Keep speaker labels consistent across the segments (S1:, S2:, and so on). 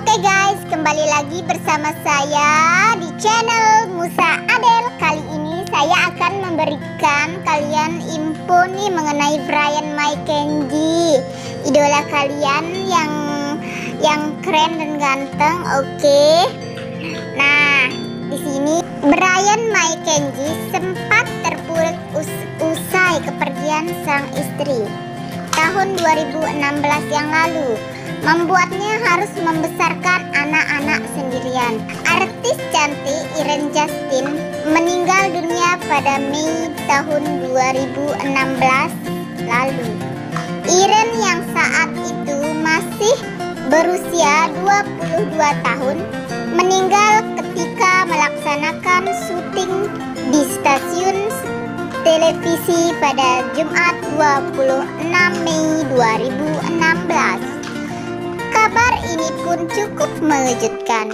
S1: Oke guys, kembali lagi bersama saya di channel Musa Adel. Kali ini saya akan memberikan kalian info nih mengenai Bryan McKenzie, idola kalian yang keren dan ganteng. Oke. Nah, di sini Bryan McKenzie sempat terpuruk usai kepergian sang istri tahun 2016 yang lalu, membuatnya harus membesarkan anak-anak sendirian. Artis cantik Iren Justin meninggal dunia pada Mei tahun 2016 lalu. Iren yang saat itu masih berusia 22 tahun meninggal ketika melaksanakan syuting di stasiun televisi pada Jumat 26 Mei 2016. Kabar ini pun cukup mengejutkan.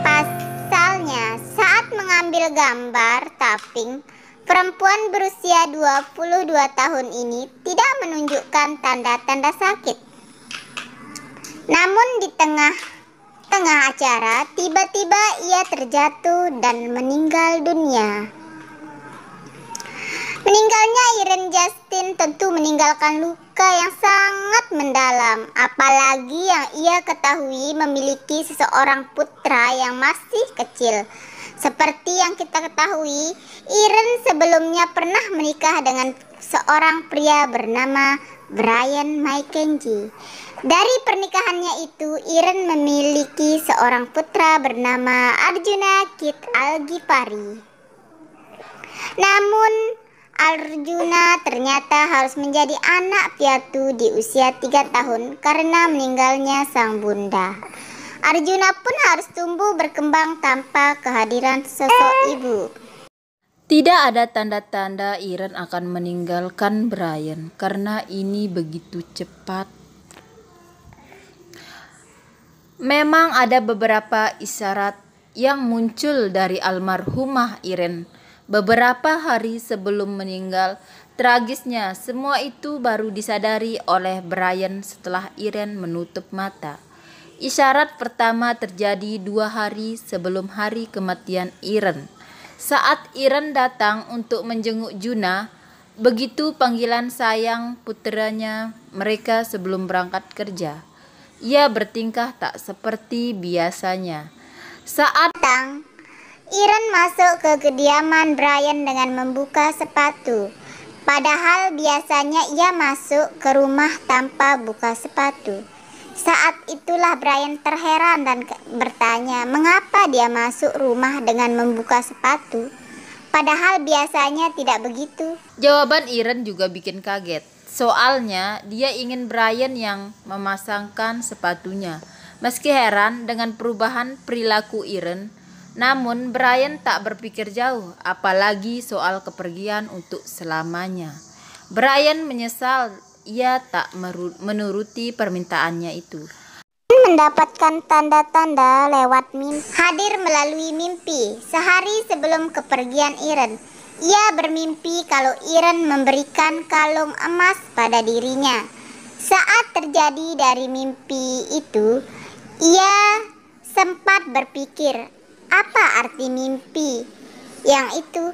S1: Pasalnya, saat mengambil gambar tapping, perempuan berusia 22 tahun ini tidak menunjukkan tanda-tanda sakit. Namun di tengah acara, tiba-tiba ia terjatuh dan meninggal dunia. Meninggalnya Iren Justin tentu meninggalkan luka yang sangat mendalam, apalagi yang ia ketahui memiliki seseorang putra yang masih kecil. Seperti yang kita ketahui, Iren sebelumnya pernah menikah dengan seorang pria bernama Bryan McKenzie. Dari pernikahannya itu, Iren memiliki seorang putra bernama Arjuna Kit Al-Ghifari. Namun Arjuna ternyata harus menjadi anak piatu di usia 3 tahun karena meninggalnya sang bunda. Arjuna pun harus tumbuh berkembang tanpa kehadiran sosok ibu.
S2: Tidak ada tanda-tanda Iren akan meninggalkan Bryan karena ini begitu cepat. Memang ada beberapa isyarat yang muncul dari almarhumah Iren beberapa hari sebelum meninggal. Tragisnya, semua itu baru disadari oleh Bryan setelah Iren menutup mata. Isyarat pertama terjadi 2 hari sebelum hari kematian Iren. Saat Iren datang untuk menjenguk Juna, begitu panggilan sayang puteranya mereka sebelum berangkat kerja. Ia bertingkah tak seperti biasanya. Saat
S1: datang, Iren masuk ke kediaman Bryan dengan membuka sepatu. Padahal biasanya ia masuk ke rumah tanpa buka sepatu. Saat itulah Bryan terheran dan bertanya mengapa dia masuk rumah dengan membuka sepatu. Padahal biasanya tidak begitu.
S2: Jawaban Iren juga bikin kaget. Soalnya dia ingin Bryan yang memasangkan sepatunya. Meski heran dengan perubahan perilaku Iren, namun Bryan tak berpikir jauh, apalagi soal kepergian untuk selamanya. Bryan menyesal ia tak menuruti permintaannya itu.
S1: Mendapatkan tanda-tanda lewat mimpi. Hadir melalui mimpi. Sehari sebelum kepergian Iren, ia bermimpi kalau Iren memberikan kalung emas pada dirinya. Saat terjadi dari mimpi itu, ia sempat berpikir, apa arti mimpi yang itu?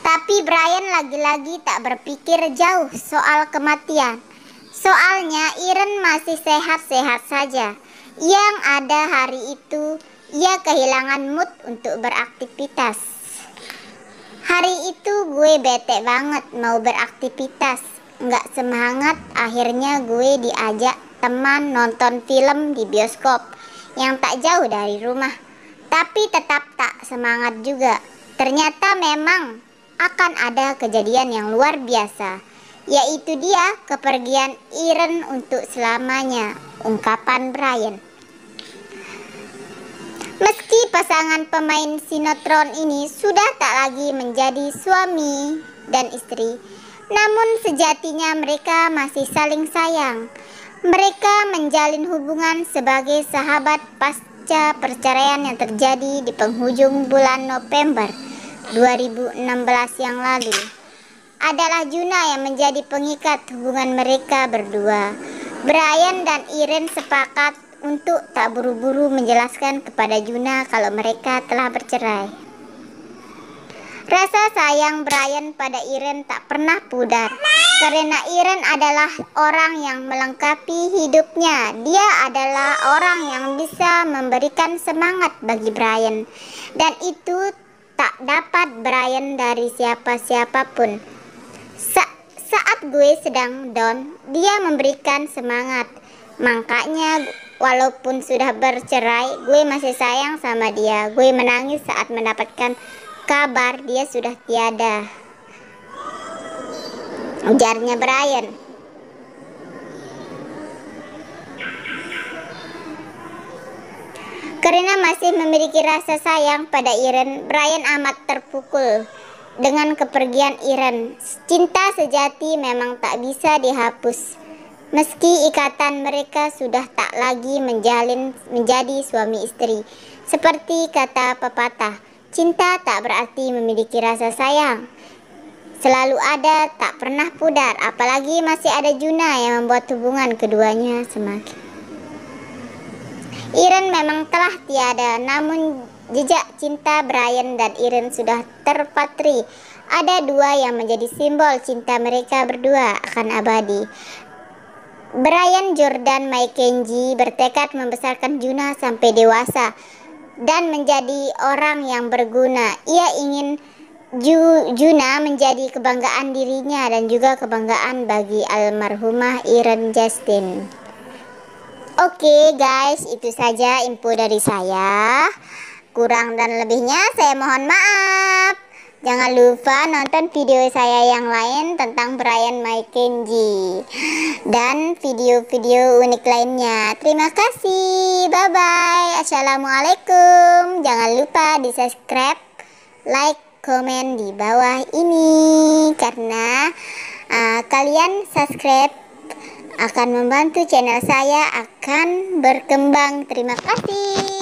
S1: Tapi Bryan lagi-lagi tak berpikir jauh soal kematian. Soalnya Iren masih sehat-sehat saja. Yang ada hari itu, ia kehilangan mood untuk beraktivitas. Hari itu gue bete banget mau beraktivitas. Nggak semangat, akhirnya gue diajak teman nonton film di bioskop yang tak jauh dari rumah. Tapi tetap tak semangat juga. Ternyata memang akan ada kejadian yang luar biasa, yaitu dia kepergian Iren untuk selamanya, ungkapan Bryan. Meski pasangan pemain sinetron ini sudah tak lagi menjadi suami dan istri, namun sejatinya mereka masih saling sayang. Mereka menjalin hubungan sebagai sahabat pasca perceraian yang terjadi di penghujung bulan November 2016 yang lalu. Adalah Juna yang menjadi pengikat hubungan mereka berdua. Bryan dan Iren sepakat untuk tak buru-buru menjelaskan kepada Juna kalau mereka telah bercerai. Rasa sayang Brian pada Irene tak pernah pudar, karena Irene adalah orang yang melengkapi hidupnya. Dia adalah orang yang bisa memberikan semangat bagi Brian, dan itu tak dapat Brian dari siapa-siapapun. Saat gue sedang down, dia memberikan semangat. Makanya walaupun sudah bercerai, gue masih sayang sama dia. Gue menangis saat mendapatkan kabar dia sudah tiada, ujarnya Brian. Karena masih memiliki rasa sayang pada Irene, Brian amat terpukul dengan kepergian Irene. Cinta sejati memang tak bisa dihapus, meski ikatan mereka sudah tak lagi menjadi suami istri. Seperti kata pepatah, cinta tak berarti memiliki rasa sayang. Selalu ada, tak pernah pudar. Apalagi masih ada Juna yang membuat hubungan keduanya semakin. Irene memang telah tiada, namun jejak cinta Brian dan Irene sudah terpatri. Ada dua yang menjadi simbol cinta mereka berdua akan abadi. Brian Jordan Mackenzie bertekad membesarkan Juna sampai dewasa dan menjadi orang yang berguna. Ia ingin Juna menjadi kebanggaan dirinya dan juga kebanggaan bagi almarhumah Irene Justin. Oke guys, itu saja info dari saya. Kurang dan lebihnya saya mohon maaf. Jangan lupa nonton video saya yang lain tentang Brian Mackenzie dan video-video unik lainnya. Terima kasih. Bye-bye. Assalamualaikum. Jangan lupa di subscribe, like, komen di bawah ini. Karena kalian subscribe akan membantu channel saya akan berkembang. Terima kasih.